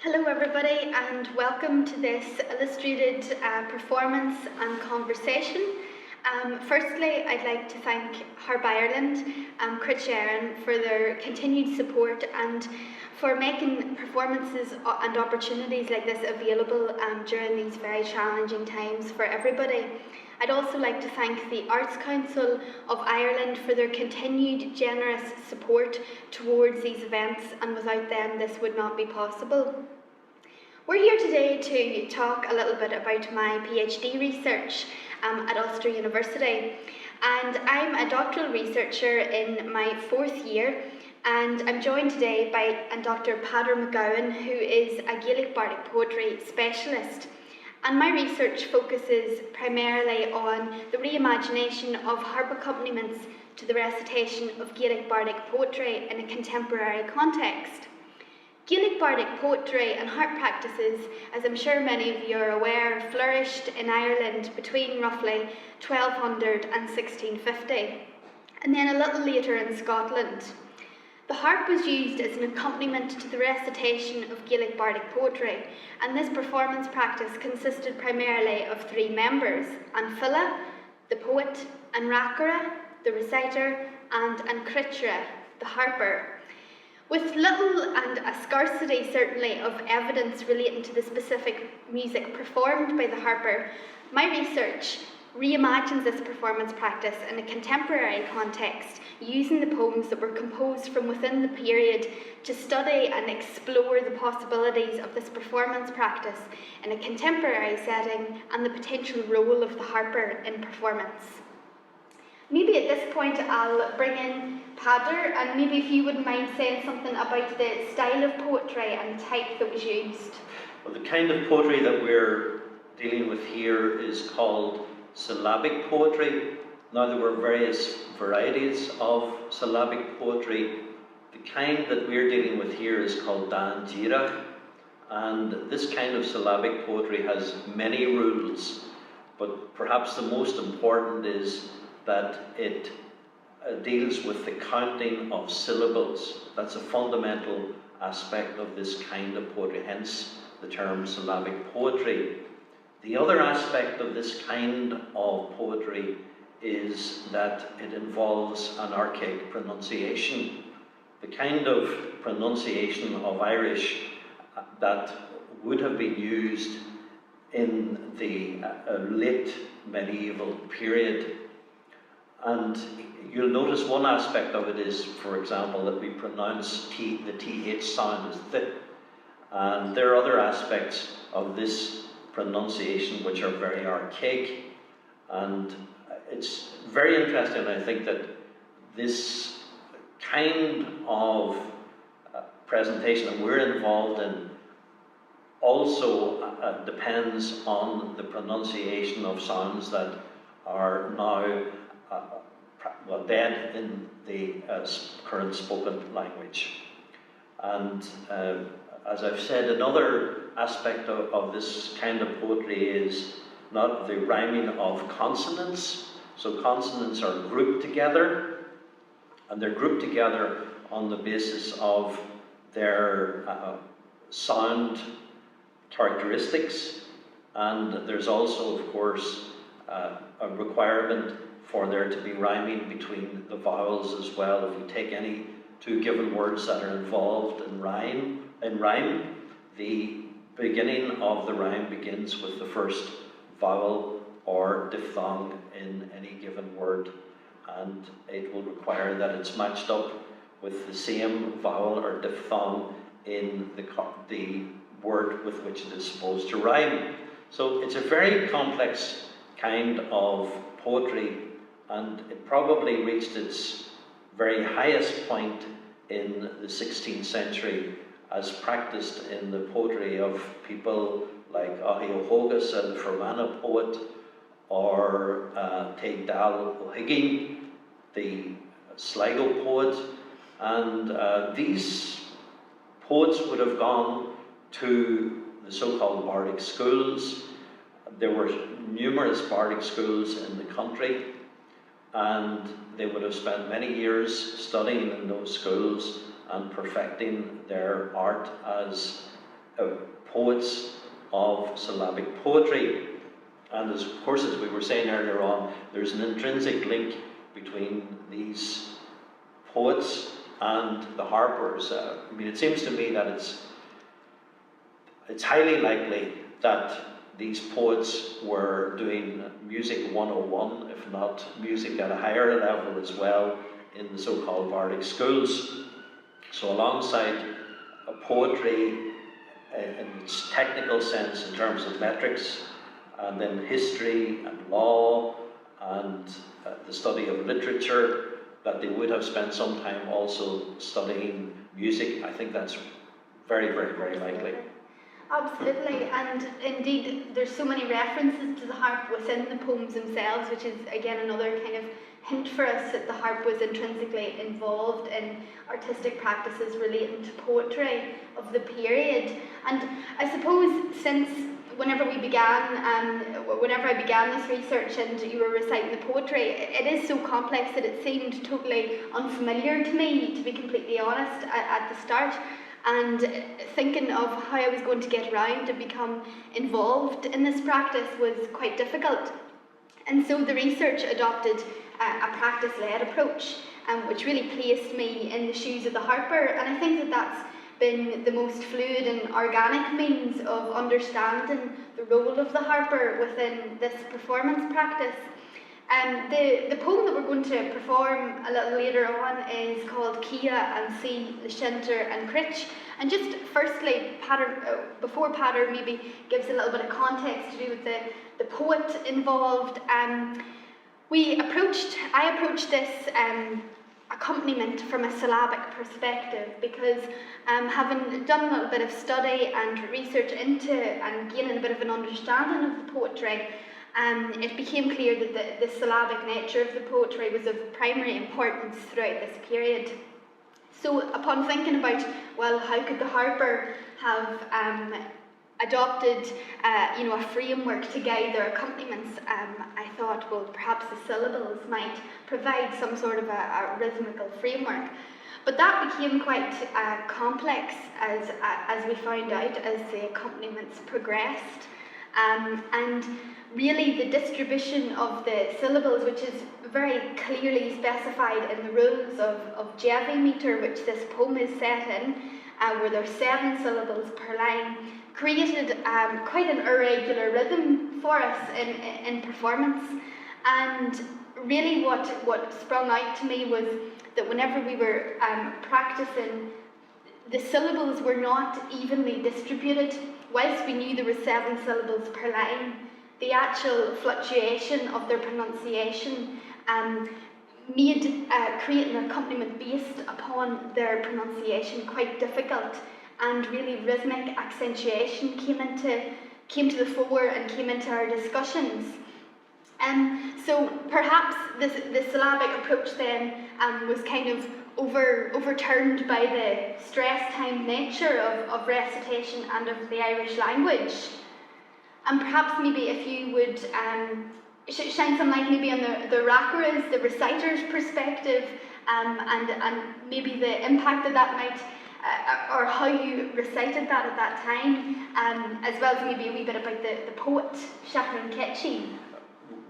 Hello everybody and welcome to this illustrated performance and conversation. Firstly, I'd like to thank Harp Ireland and Gradam for their continued support and for making performances and opportunities like this available during these very challenging times for everybody. I'd also like to thank the Arts Council of Ireland for their continued generous support towards these events, and without them this would not be possible. We're here today to talk a little bit about my PhD research at Ulster University, and I'm a doctoral researcher in my 4th year, and I'm joined today by Dr. Peadar MacGabhann, who is a Gaelic Bardic poetry specialist. And my research focuses primarily on the reimagination of harp accompaniments to the recitation of Gaelic Bardic poetry in a contemporary context. Gaelic Bardic poetry and harp practices, as I'm sure many of you are aware, flourished in Ireland between roughly 1200 and 1650, and then a little later in Scotland. The harp was used as an accompaniment to the recitation of Gaelic Bardic poetry, and this performance practice consisted primarily of 3 members: Anfilla, the poet, Anrakara, the reciter, and Ancritra, the harper. With little and a scarcity, certainly, of evidence relating to the specific music performed by the harper, my research reimagines this performance practice in a contemporary context, using the poems that were composed from within the period to study and explore the possibilities of this performance practice in a contemporary setting and the potential role of the harper in performance. Maybe at this point I'll bring in Peadar, and maybe if you wouldn't mind saying something about the style of poetry and type that was used. Well, the kind of poetry that we're dealing with here is called syllabic poetry. Now, there were various varieties of syllabic poetry. The kind that we're dealing with here is called Dan Jirach, and this kind of syllabic poetry has many rules, but perhaps the most important is that it deals with the counting of syllables. That's a fundamental aspect of this kind of poetry, hence the term syllabic poetry. The other aspect of this kind of poetry is that it involves an archaic pronunciation. The kind of pronunciation of Irish that would have been used in the late medieval period. And you'll notice one aspect of it is, for example, that we pronounce the TH sound as th, and there are other aspects of this pronunciation which are very archaic, and it's very interesting. I think that this kind of presentation that we're involved in also depends on the pronunciation of sounds that are now dead in the current spoken language. And as I've said, another aspect of this kind of poetry is not the rhyming of consonants. So consonants are grouped together, and they're grouped together on the basis of their sound characteristics. And there's also, of course, a requirement for there to be rhyming between the vowels as well. If you take any 2 given words that are involved in rhyme, the beginning of the rhyme begins with the first vowel or diphthong in any given word, and it will require that it's matched up with the same vowel or diphthong in the word with which it is supposed to rhyme. So it's a very complex kind of poetry, and it probably reached its very highest point in the 16th century as practiced in the poetry of people like Dhúchas and the Fermanagh poet, or Comhdháil Higgins, the Sligo poet. And these poets would have gone to the so-called Bardic schools. There were numerous Bardic schools in the country, and they would have spent many years studying in those schools and perfecting their art as poets of syllabic poetry. And of course, as we were saying earlier on, there's an intrinsic link between these poets and the harpers. I mean, it seems to me that it's highly likely that these poets were doing music 101, if not music at a higher level as well, in the so-called Bardic schools. So alongside poetry in its technical sense in terms of metrics, and then history and law and the study of literature, that they would have spent some time also studying music. I think that's very, very, very likely. Absolutely, and indeed there's so many references to the harp within the poems themselves, which is again another kind of hint for us that the harp was intrinsically involved in artistic practices relating to poetry of the period. And I suppose since whenever I began this research and you were reciting the poetry, it is so complex that it seemed totally unfamiliar to me, to be completely honest, at the start. And thinking of how I was going to get around to become involved in this practice was quite difficult. And so the research adopted a practice-led approach, which really placed me in the shoes of the harper. And I think that that's been the most fluid and organic means of understanding the role of the harper within this performance practice. The poem that we're going to perform a little later on is called Kia and Si, Lashinter and Critch. And just firstly, before Peadar maybe gives a little bit of context to do with the poet involved, I approached this accompaniment from a syllabic perspective because having done a little bit of study and research into and gaining a bit of an understanding of the poetry, it became clear that the syllabic nature of the poetry was of primary importance throughout this period. So upon thinking about, well, how could the harper have adopted a framework to guide their accompaniments, I thought, well, perhaps the syllables might provide some sort of a rhythmical framework. But that became quite complex as we found out as the accompaniments progressed. And really the distribution of the syllables, which is very clearly specified in the rules of Jevi meter, which this poem is set in, where there are 7 syllables per line, created quite an irregular rhythm for us in performance. And really what sprung out to me was that whenever we were practicing, the syllables were not evenly distributed. Whilst we knew there were 7 syllables per line, the actual fluctuation of their pronunciation made creating an accompaniment based upon their pronunciation quite difficult, and really rhythmic accentuation came to the fore and came into our discussions. So perhaps the syllabic approach then was kind of overturned by the stress-timed nature of recitation and of the Irish language. And perhaps maybe if you would shine some light maybe on the rackeras, the recitor's perspective, and maybe the impact that might, or how you recited that at that time, as well as maybe a wee bit about the poet, Shahrin Ketchy.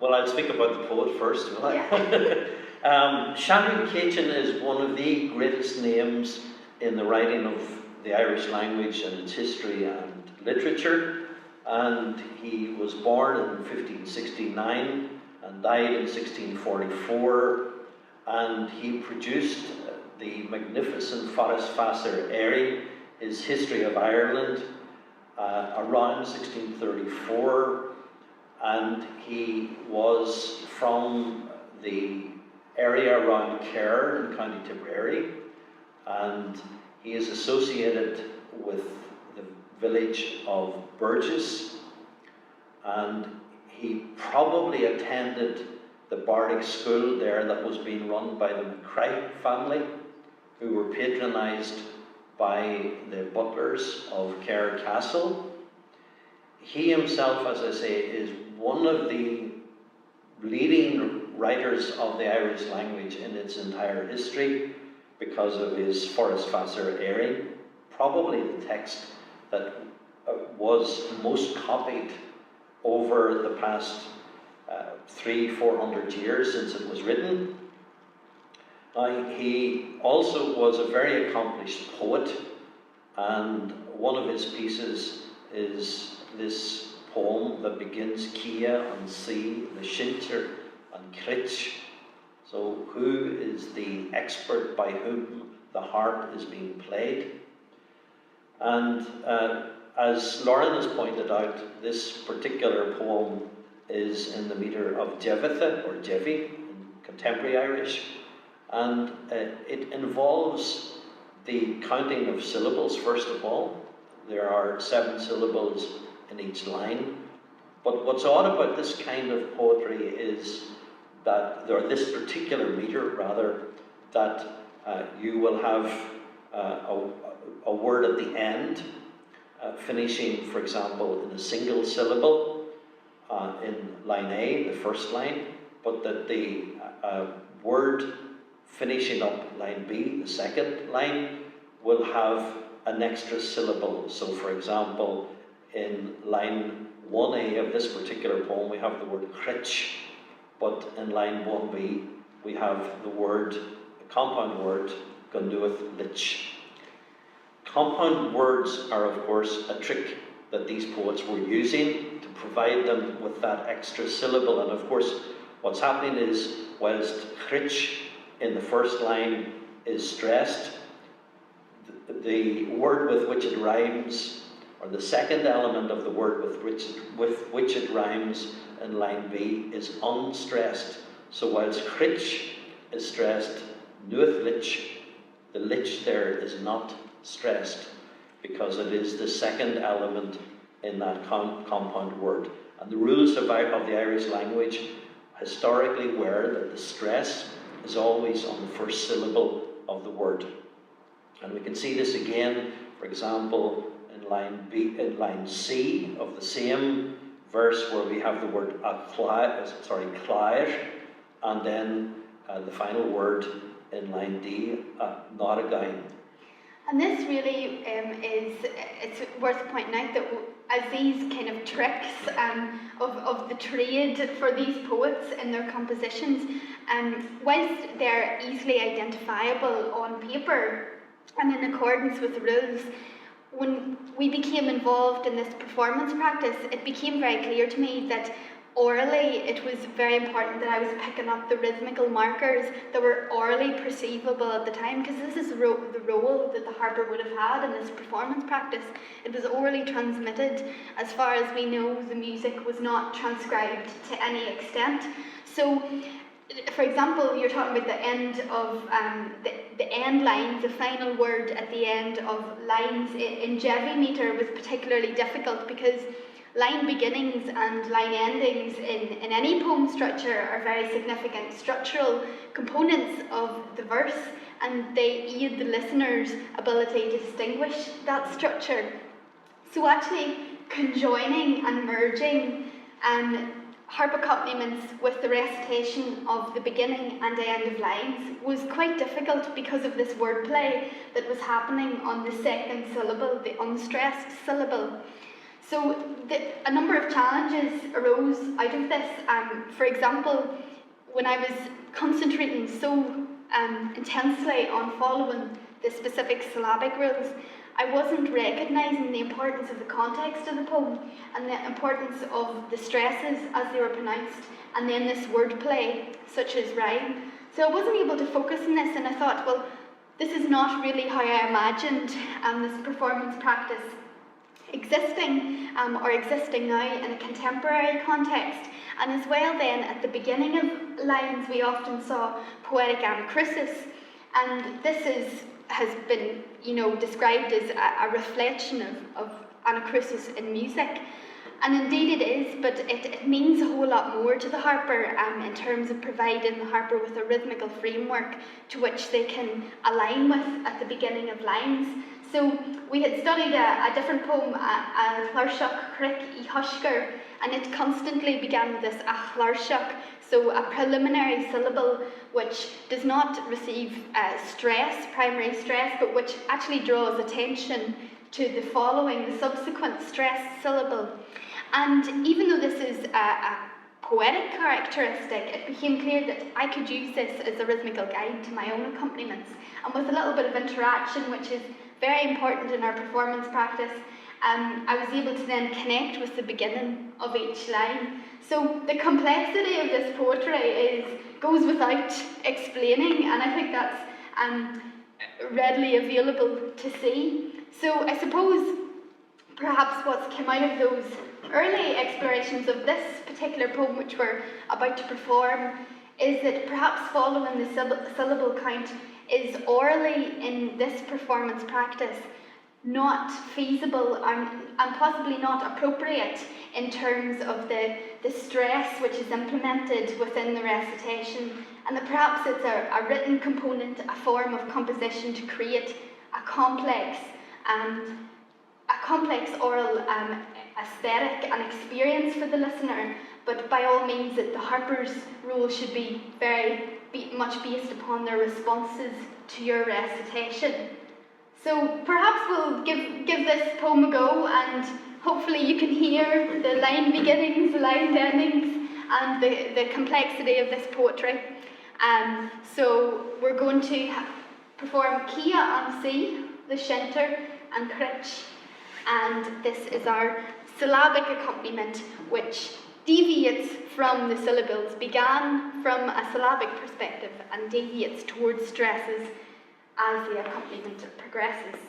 Well, I'll speak about the poet first, will I? Yeah. Shahrin Ketchy is one of the greatest names in the writing of the Irish language and its history and literature. And he was born in 1569 and died in 1644. And he produced the magnificent Forest Fasser Airy, his History of Ireland, around 1634. And he was from the area around Kerr in County Tipperary, and he is associated with the village of Burgess, and he probably attended the Bardic school there that was being run by the McCrae family, who were patronised by the butlers of Kerr Castle. He himself, as I say, is one of the leading writers of the Irish language in its entire history because of his Forest Fasser Airy, probably the text that was most copied over the past 300-400 years since it was written. He also was a very accomplished poet, and one of his pieces is this poem that begins Kia and Si, the Shinter and Critch. So who is the expert by whom the harp is being played? And as Lauren has pointed out, this particular poem is in the metre of Jevitha, or Jevi, in contemporary Irish, and it involves the counting of syllables, first of all. There are 7 syllables in each line, but what's odd about this kind of poetry is that, or this particular metre rather, that you will have a word at the end, finishing, for example, in a single syllable in line A, the first line, but that the word finishing up line B, the second line, will have an extra syllable. So, for example, in line 1A of this particular poem, we have the word critch, but in line 1B, we have the word, the compound word, Glenullin lich. Compound words are, of course, a trick that these poets were using to provide them with that extra syllable. And of course, what's happening is, whilst critch in the first line is stressed, the word with which it rhymes, or the second element of the word with which it rhymes in line B, is unstressed. So whilst critch is stressed, nuath lich, the lich there is not stressed, because it is the second element in that compound word. And the rules of the Irish language historically were that the stress is always on the first syllable of the word. And we can see this again, for example, in line C of the same verse, where we have the word clair, and then the final word in line D, Naragain. And this really it's worth pointing out that as these kind of tricks of the trade for these poets in their compositions, whilst they're easily identifiable on paper and in accordance with the rules, when we became involved in this performance practice, it became very clear to me that orally it was very important that I was picking up the rhythmical markers that were orally perceivable at the time, because this is the role that the harper would have had in this performance practice. It was orally transmitted. As far as we know, the music was not transcribed to any extent. So, for example, you're talking about the end of the end lines, the final word at the end of lines in Jevi meter was particularly difficult, because line beginnings and line endings in any poem structure are very significant structural components of the verse, and they aid the listener's ability to distinguish that structure. So actually conjoining and merging harp accompaniments with the recitation of the beginning and end of lines was quite difficult because of this wordplay that was happening on the second syllable, the unstressed syllable. So a number of challenges arose out of this. For example, when I was concentrating so intensely on following the specific syllabic rules, I wasn't recognising the importance of the context of the poem and the importance of the stresses as they were pronounced, and then this wordplay, such as rhyme. So I wasn't able to focus on this, and I thought, well, this is not really how I imagined this performance practice existing now in a contemporary context. And as well then, at the beginning of lines, we often saw poetic anacrusis, and this has been, described as a reflection of anacrusis in music. And indeed it is, but it means a whole lot more to the harper in terms of providing the harper with a rhythmical framework to which they can align with at the beginning of lines. So we had studied a different poem, a Hlárseach Crick I Husker, and it constantly began with this Hlárseach, so a preliminary syllable which does not receive stress, primary stress, but which actually draws attention to the following, the subsequent stressed syllable. And even though this is a poetic characteristic, it became clear that I could use this as a rhythmical guide to my own accompaniments. And with a little bit of interaction, which is very important in our performance practice, I was able to then connect with the beginning of each line. So the complexity of this poetry goes without explaining, and I think that's readily available to see. So I suppose perhaps what's come out of those early explorations of this particular poem, which we're about to perform, is that perhaps following the syllable count is orally in this performance practice not feasible and possibly not appropriate in terms of the stress which is implemented within the recitation, and that perhaps it's a written component, a form of composition to create a complex oral aesthetic and experience for the listener, but by all means that the harper's role should be much based upon their responses to your recitation. So perhaps we'll give this poem a go, and hopefully you can hear the line beginnings, the line endings, and the complexity of this poetry. So we're going to perform Kia and C, the Shinter, and Critch, and this is our syllabic accompaniment, which deviates from the syllables, began from a syllabic perspective and deviates towards stresses as the accompaniment progresses.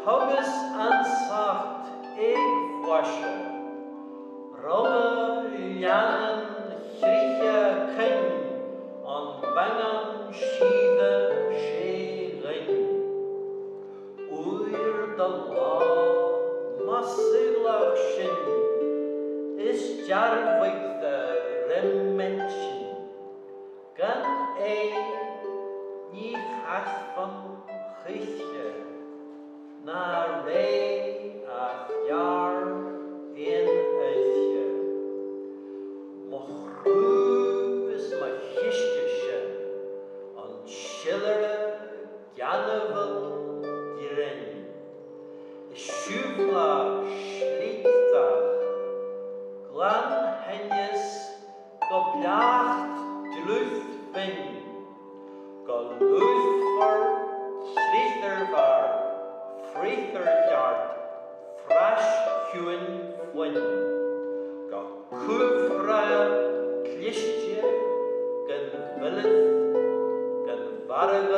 Tugus and sacht ig washe, Roma Shida Sheerin Uir the law Massilaction is Jarvik the Remention Gan Ni Hasfam Chiche Na Ray Athjar in Athia Mochru is my Histische on Schillere Ganavel Diren Shuvla Schlichtach Glan Henjes Goblacht Dluthvin Golufar Schlichtervar Freitherjart Frash Huin Win Go Kufra Klistje Gan Willith Gan Varag